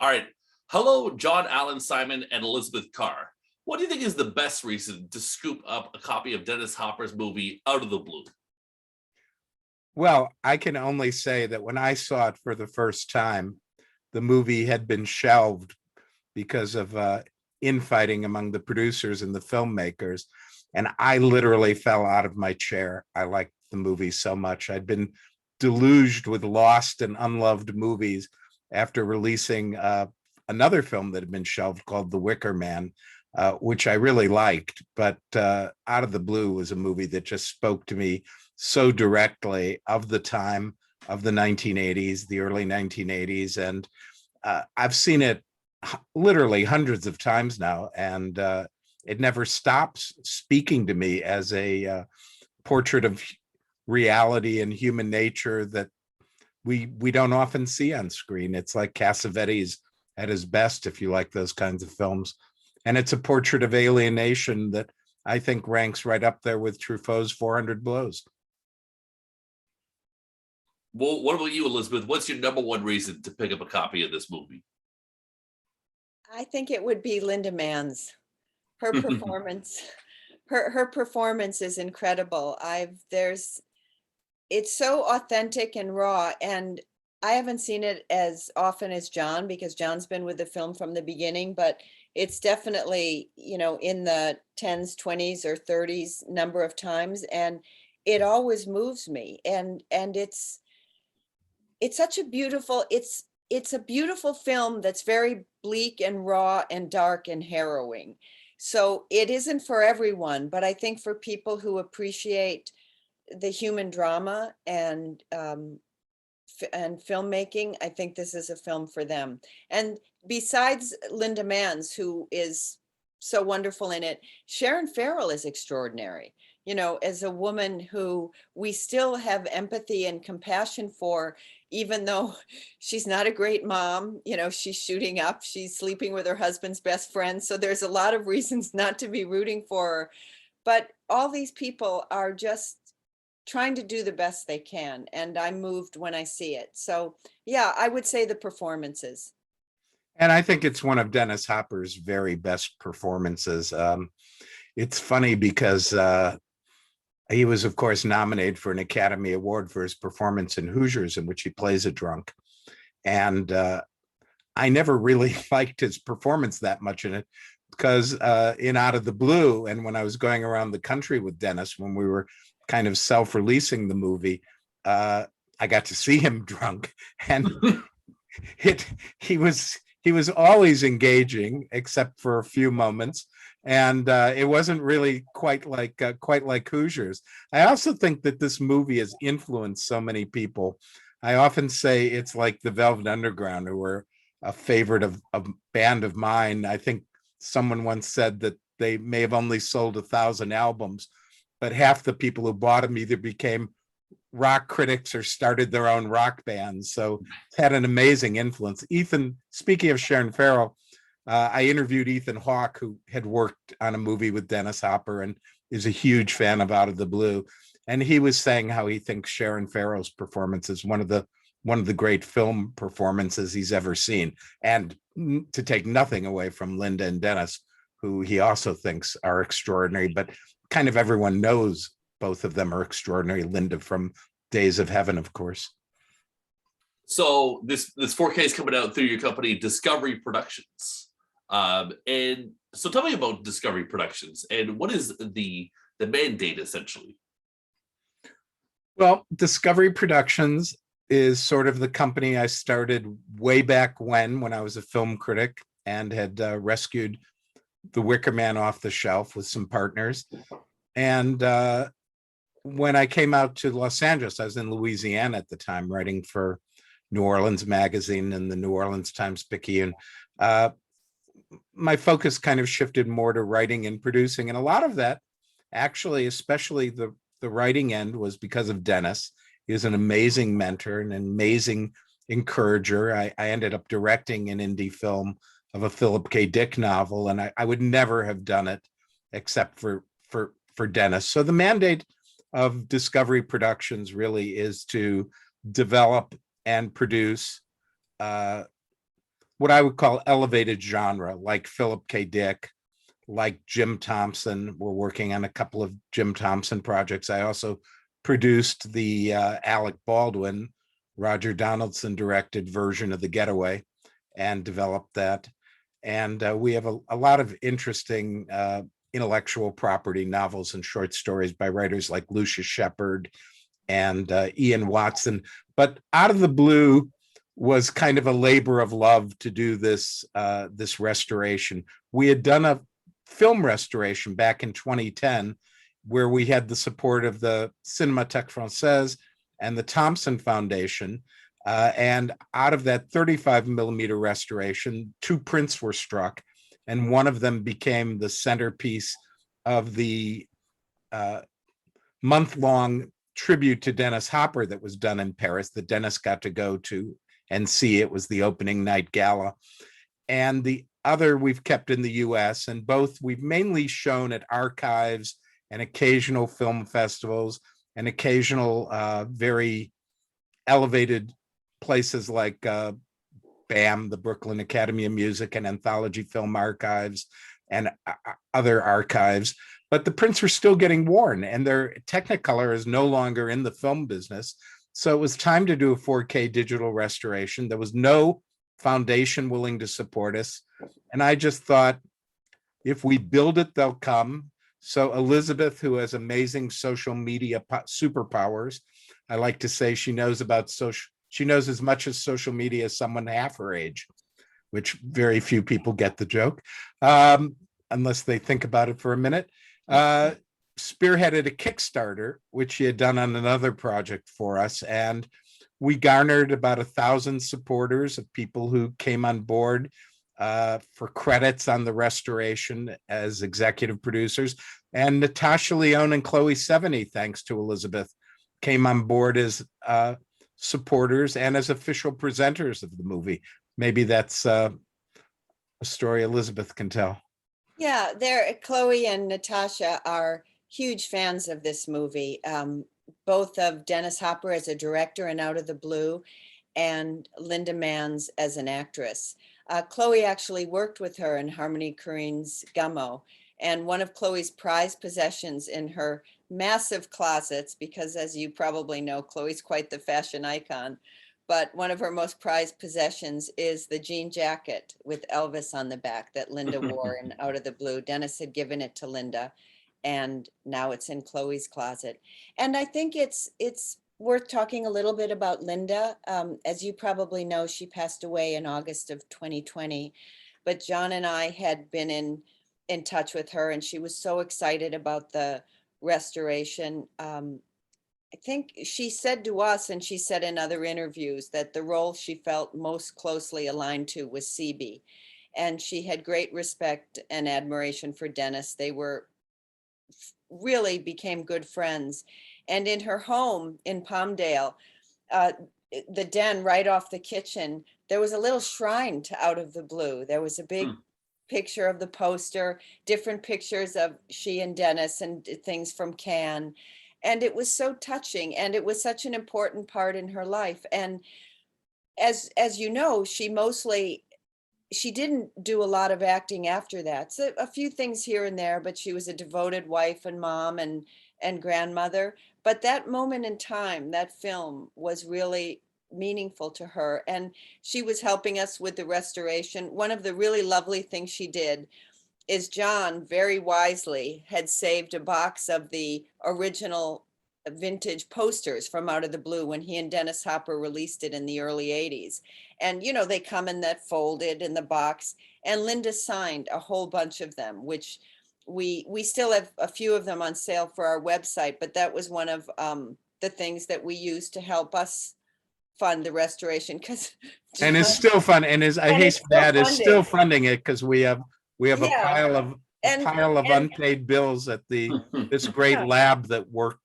All right. Hello, John Allen Simon and Elizabeth Karr. What do you think is the best reason to scoop up a copy of Dennis Hopper's movie out of the blue? Well, I can only say that when I saw it for the first time, the movie had been shelved because of infighting among the producers and the filmmakers. And I literally fell out of my chair. I liked the movie so much. I'd been deluged with lost and unloved movies after releasing another film that had been shelved called The Wicker Man, which I really liked. But Out of the Blue was a movie that just spoke to me so directly of the time of the 1980s, the early 1980s. And I've seen it literally hundreds of times now, and it never stops speaking to me as a portrait of reality and human nature that we don't often see on screen. It's like Cassavetes at his best, if you like those kinds of films. And it's a portrait of alienation that I think ranks right up there with Truffaut's 400 Blows. Well, what about you, Elizabeth? What's your number one reason to pick up a copy of this movie? I think it would be Linda Mann's. Her performance, her performance is incredible. It's so authentic and raw, and I haven't seen it as often as John because John's been with the film from the beginning, but it's definitely, in the 10s, 20s, or 30s number of times, and it always moves me. And it's such a beautiful, it's a beautiful film that's very bleak and raw and dark and harrowing. So it isn't for everyone, but I think for people who appreciate the human drama and filmmaking, I think this is a film for them. And besides Linda Mann's, who is so wonderful in it, Sharon Farrell is extraordinary. As a woman who we still have empathy and compassion for, even though she's not a great mom, she's shooting up, she's sleeping with her husband's best friend. So there's a lot of reasons not to be rooting for her. But all these people are just trying to do the best they can. And I'm moved when I see it. So yeah, I would say the performances. And I think it's one of Dennis Hopper's very best performances. It's funny because he was, of course, nominated for an Academy Award for his performance in Hoosiers, in which he plays a drunk. And I never really liked his performance that much in it because in Out of the Blue, and when I was going around the country with Dennis, when we were kind of self-releasing the movie, I got to see him drunk, and he was always engaging, except for a few moments. And it wasn't really quite like Hoosiers. I also think that this movie has influenced so many people. I often say it's like the Velvet Underground, who were a favorite of a band of mine. I think someone once said that they may have only sold 1,000 albums, but half the people who bought them either became rock critics or started their own rock bands. So it's had an amazing influence. Ethan, speaking of Sharon Farrell, I interviewed Ethan Hawke, who had worked on a movie with Dennis Hopper and is a huge fan of Out of the Blue. And he was saying how he thinks Sharon Farrell's performance is one of the great film performances he's ever seen. And to take nothing away from Linda and Dennis, who he also thinks are extraordinary, but kind of everyone knows both of them are extraordinary. Linda from Days of Heaven, of course. So this 4K is coming out through your company, Discovery Productions. And so tell me about Discovery Productions and what is the mandate essentially? Well, Discovery Productions is sort of the company I started way back when I was a film critic and had rescued The Wicker Man off the shelf with some partners. And when I came out to Los Angeles, I was in Louisiana at the time, writing for New Orleans Magazine and the New Orleans Times-Picayune. My focus kind of shifted more to writing and producing. And a lot of that, actually, especially the writing end, was because of Dennis. He was an amazing mentor, an amazing encourager. I ended up directing an indie film of a Philip K. Dick novel, and I would never have done it except for Dennis. So the mandate of Discovery Productions really is to develop and produce what I would call elevated genre, like Philip K. Dick, like Jim Thompson. We're working on a couple of Jim Thompson projects. I also produced the Alec Baldwin, Roger Donaldson directed version of The Getaway and developed that. And we have a lot of interesting intellectual property novels and short stories by writers like Lucius Shepard and Ian Watson. But Out of the Blue was kind of a labor of love to do this this restoration. We had done a film restoration back in 2010 where we had the support of the Cinémathèque Française and the Thompson Foundation. And out of that 35 millimeter restoration, 2 prints were struck, and one of them became the centerpiece of the month-long tribute to Dennis Hopper that was done in Paris that Dennis got to go to and see. It was the opening night gala. And the other we've kept in the US, and both we've mainly shown at archives and occasional film festivals and occasional very elevated places like BAM, the Brooklyn Academy of Music, and Anthology Film Archives and other archives. But the prints are still getting worn, and their Technicolor is no longer in the film business. So it was time to do a 4K digital restoration. There was no foundation willing to support us. And I just thought, if we build it, they'll come. So Elizabeth, who has amazing social media superpowers, I like to say she knows about she knows as much as social media as someone half her age, which very few people get the joke, unless they think about it for a minute. Spearheaded a Kickstarter, which she had done on another project for us. And we garnered about 1,000 supporters of people who came on board for credits on the restoration as executive producers. And Natasha Lyonne and Chloe Sevigny, thanks to Elizabeth, came on board as supporters and as official presenters of the movie. Maybe that's a story Elizabeth can tell. Yeah, Chloe and Natasha are huge fans of this movie, both of Dennis Hopper as a director in Out of the Blue and Linda Manz as an actress. Chloe actually worked with her in Harmony Korine's Gummo, and one of Chloe's prized possessions in her massive closets, because as you probably know, Chloe's quite the fashion icon, but one of her most prized possessions is the jean jacket with Elvis on the back that Linda wore in Out of the Blue. Dennis had given it to Linda, and now it's in Chloe's closet. And I think it's worth talking a little bit about Linda. As you probably know, she passed away in August of 2020, but John and I had been in touch with her, and she was so excited about the restoration. I think she said to us, and she said in other interviews, that the role she felt most closely aligned to was CB. And she had great respect and admiration for Dennis. They were really became good friends. And in her home in Palmdale, the den right off the kitchen, there was a little shrine to Out of the Blue. There was a big picture of the poster, different pictures of she and Dennis and things from Cannes. And it was so touching, and it was such an important part in her life. And as you know, she didn't do a lot of acting after that. So a few things here and there, but she was a devoted wife and mom and grandmother. But that moment in time, that film was really meaningful to her. And she was helping us with the restoration. One of the really lovely things she did is John very wisely had saved a box of the original vintage posters from Out of the Blue when he and Dennis Hopper released it in the early 80s. And, you know, they come in that folded in the box, and Linda signed a whole bunch of them, which we still have a few of them on sale for our website, but that was one of the things that we used to help us fund the restoration. And it's still fun. And I hasten to add, is still funding it, because we have a pile of unpaid bills at this great lab that worked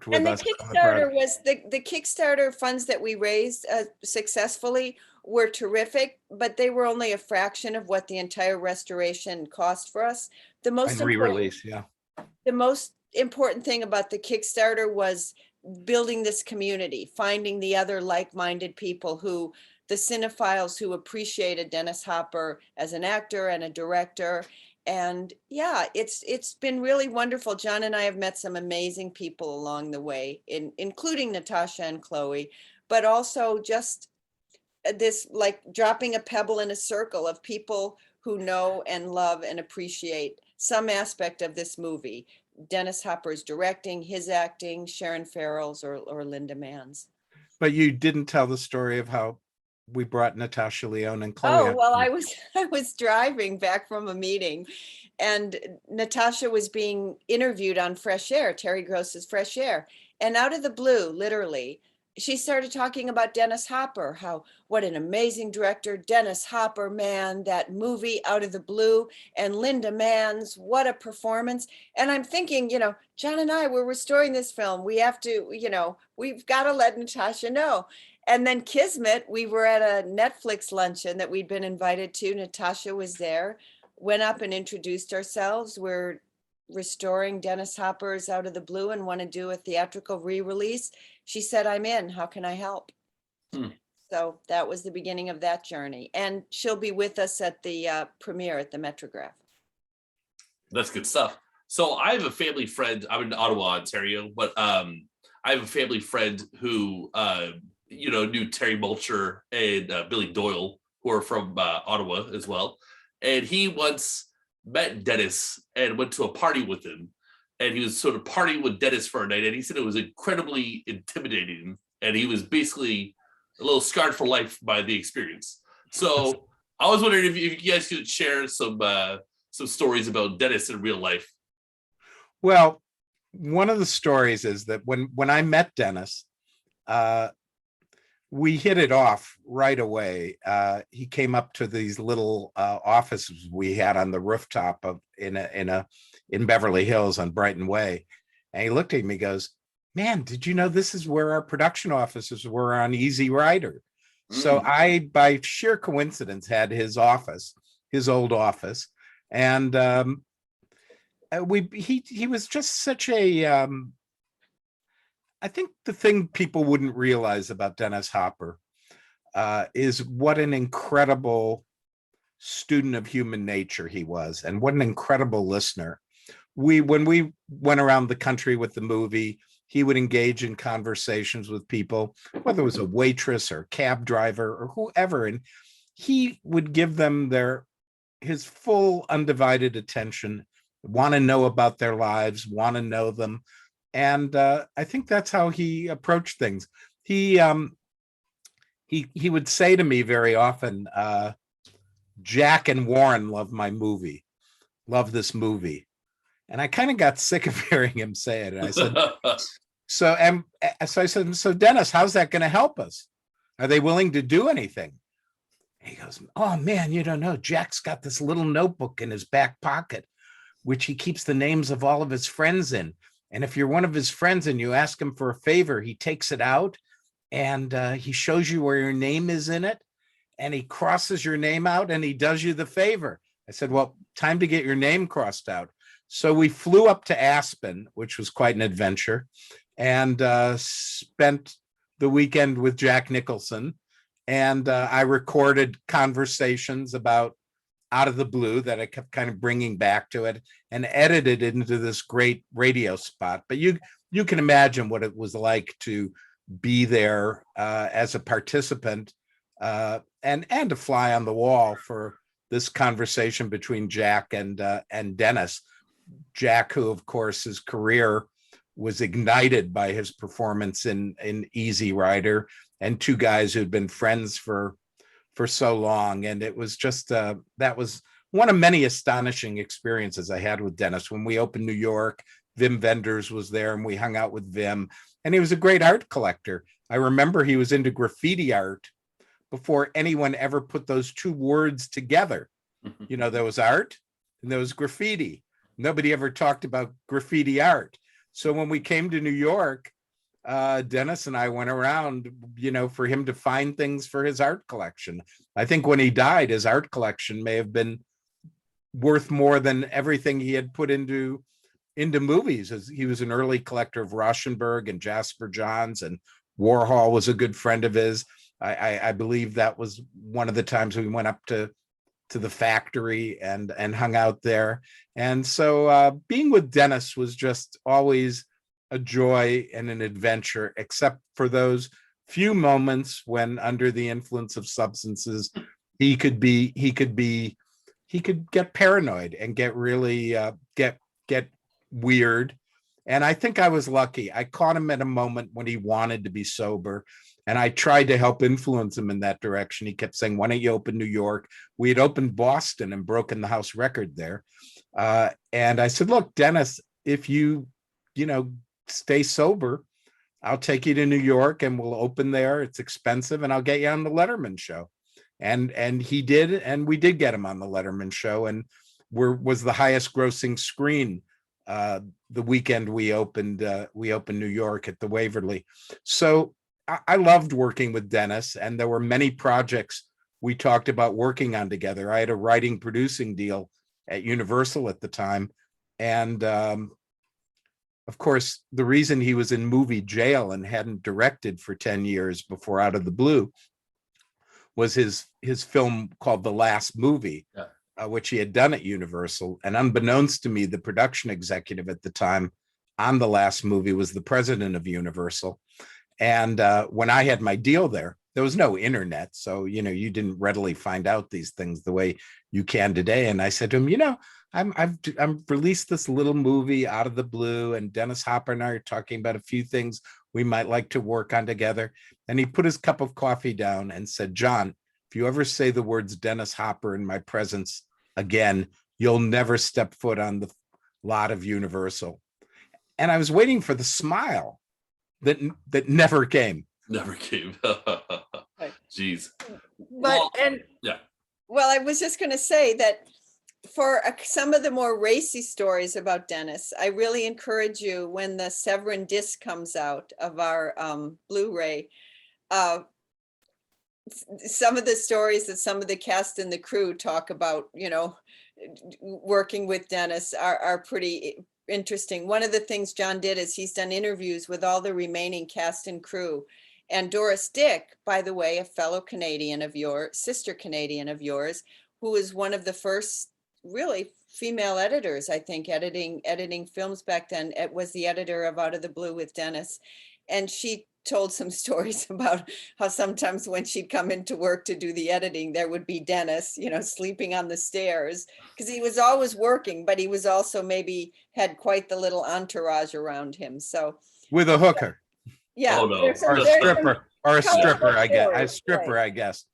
with us. And the Kickstarter was the Kickstarter funds that we raised successfully were terrific, but they were only a fraction of what the entire restoration cost for us. The most re-release, the most important thing about the Kickstarter was building this community, finding the other like-minded people who the cinephiles who appreciated Dennis Hopper as an actor and a director. And yeah, it's been really wonderful. John and I have met some amazing people along the way, including Natasha and Chloe, but also just this, like dropping a pebble in a circle of people who know and love and appreciate some aspect of this movie. Dennis Hopper's directing, his acting, Sharon Farrell's, or Linda Mann's. But you didn't tell the story of how we brought Natasha Lyonne and Chloe Oh, out. well, I was driving back from a meeting, and Natasha was being interviewed on Fresh Air, Terry Gross's Fresh Air. And out of the blue, literally, she started talking about Dennis Hopper, how what an amazing director, Dennis Hopper, man, that movie Out of the Blue, and Linda Mann's, what a performance. And I'm thinking, John and I, we're restoring this film. We have to, we've got to let Natasha know. And then Kismet, we were at a Netflix luncheon that we'd been invited to. Natasha was there, went up and introduced ourselves. We're restoring Dennis Hopper's Out of the Blue and want to do a theatrical re-release. She said, I'm in. How can I help? So that was the beginning of that journey. And she'll be with us at the premiere at the Metrograph. That's good stuff. So I have a family friend. I'm in Ottawa, Ontario, but I have a family friend who knew Terry Mulcher and Billy Doyle, who are from Ottawa as well. And he once met Dennis and went to a party with him. And he was sort of partying with Dennis for a night. And he said it was incredibly intimidating. And he was basically a little scarred for life by the experience. So I was wondering if you guys could share some stories about Dennis in real life. Well, one of the stories is that when I met Dennis, we hit it off right away. He came up to these little offices we had on the rooftop in Beverly Hills on Brighton Way, and he looked at me, goes, "Man, did you know this is where our production offices were on Easy Rider?" So I, by sheer coincidence, had his office, his old office, and he was just such a. I think the thing people wouldn't realize about Dennis Hopper is what an incredible student of human nature he was, and what an incredible listener. When we went around the country with the movie, he would engage in conversations with people, whether it was a waitress or cab driver or whoever, and he would give them his full undivided attention, want to know about their lives, want to know them. And I think that's how he approached things. He would say to me very often, Jack and Warren love this movie. And I kind of got sick of hearing him say it. And I said, so I said, so Dennis, how's that going to help us? Are they willing to do anything? And he goes, oh man, you don't know. Jack's got this little notebook in his back pocket, which he keeps the names of all of his friends in. And if you're one of his friends and you ask him for a favor, he takes it out and he shows you where your name is in it, and he crosses your name out and he does you the favor. I said, well, time to get your name crossed out. So we flew up to Aspen, which was quite an adventure, and spent the weekend with Jack Nicholson. And I recorded conversations about Out of the Blue that I kept kind of bringing back to it, and edited it into this great radio spot. But you can imagine what it was like to be there as a participant and a fly on the wall for this conversation between Jack and Dennis. Jack, who of course his career was ignited by his performance in Easy Rider, and two guys who'd been friends for so long. And it was just that was one of many astonishing experiences I had with Dennis. When we opened New York, Wim Wenders was there and we hung out with Wim, and he was a great art collector. I remember he was into graffiti art before anyone ever put those two words together. You know, there was art and there was graffiti. Nobody ever talked about graffiti art. So when we came to New York, Dennis and I went around, for him to find things for his art collection. I think when he died, his art collection may have been worth more than everything he had put into movies, as he was an early collector of Rauschenberg and Jasper Johns, and Warhol was a good friend of his. I believe that was one of the times we went up to the factory and hung out there. And so being with Dennis was just always a joy and an adventure, except for those few moments when under the influence of substances, he could get paranoid and get really get weird. And I think I was lucky. I caught him at a moment when he wanted to be sober. And I tried to help influence him in that direction. He kept saying, why don't you open New York? We had opened Boston and broken the house record there. And I said, look, Dennis, if you stay sober, I'll take you to New York and we'll open there. It's expensive and I'll get you on the Letterman show. And he did. And we did get him on the Letterman show and was the highest grossing screen the weekend we opened New York at the Waverly. So I loved working with Dennis, and there were many projects we talked about working on together. I had a writing producing deal at Universal at the time. And of course, the reason he was in movie jail and hadn't directed for 10 years before Out of the Blue was his film called The Last Movie, which he had done at Universal. And unbeknownst to me, the production executive at the time on The Last Movie was the president of Universal. And when I had my deal there was no internet. So, you didn't readily find out these things the way you can today. And I said to him, I've released this little movie Out of the Blue, and Dennis Hopper and I are talking about a few things we might like to work on together. And he put his cup of coffee down and said, John, if you ever say the words Dennis Hopper in my presence again, you'll never step foot on the lot of Universal. And I was waiting for the smile that never came. Never came. Jeez. Well, I was just going to say that for some of the more racy stories about Dennis, I really encourage you, when the Severin disc comes out of our Blu-ray, some of the stories that some of the cast and the crew talk about, working with Dennis are pretty interesting. One of the things John did is he's done interviews with all the remaining cast and crew. And Doris Dick, by the way, a fellow Canadian of yours, sister Canadian of yours, who was one of the first really female editors, I think, editing films back then. It was the editor of Out of the Blue with Dennis. And she told some stories about how sometimes when she'd come into work to do the editing, there would be Dennis, sleeping on the stairs, because he was always working, but he was also maybe had quite the little entourage around him. So with a hooker. Yeah. Oh, no. Or a stripper, I guess.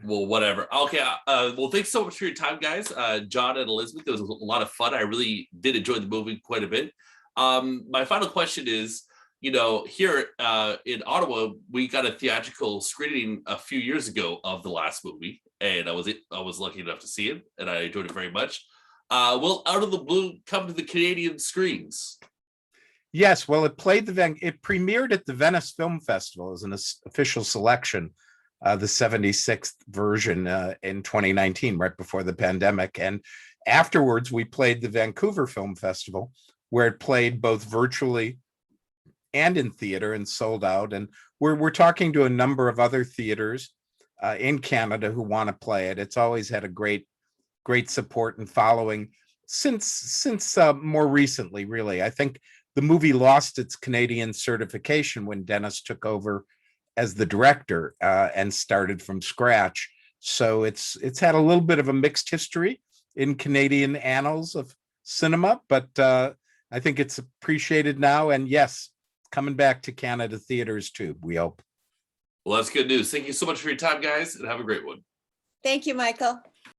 Well, whatever. Okay. Well, thanks so much for your time, guys. John and Elizabeth, it was a lot of fun. I really did enjoy the movie quite a bit. My final question is, here in Ottawa, we got a theatrical screening a few years ago of The Last Movie, and I was lucky enough to see it, and I enjoyed it very much. Will Out of the Blue come to the Canadian screens? Yes, well, it premiered at the Venice Film Festival as an official selection, the 76th version in 2019, right before the pandemic. And afterwards, we played the Vancouver Film Festival, where it played both virtually and in theater and sold out. And we're talking to a number of other theaters in Canada who want to play it. It's always had a great support and following since more recently, really. I think the movie lost its Canadian certification when Dennis took over as the director and started from scratch. So it's had a little bit of a mixed history in Canadian annals of cinema, but I think it's appreciated now. And yes, coming back to Canada theaters too, we hope. Well, that's good news. Thank you so much for your time, guys, and have a great one. Thank you, Michael.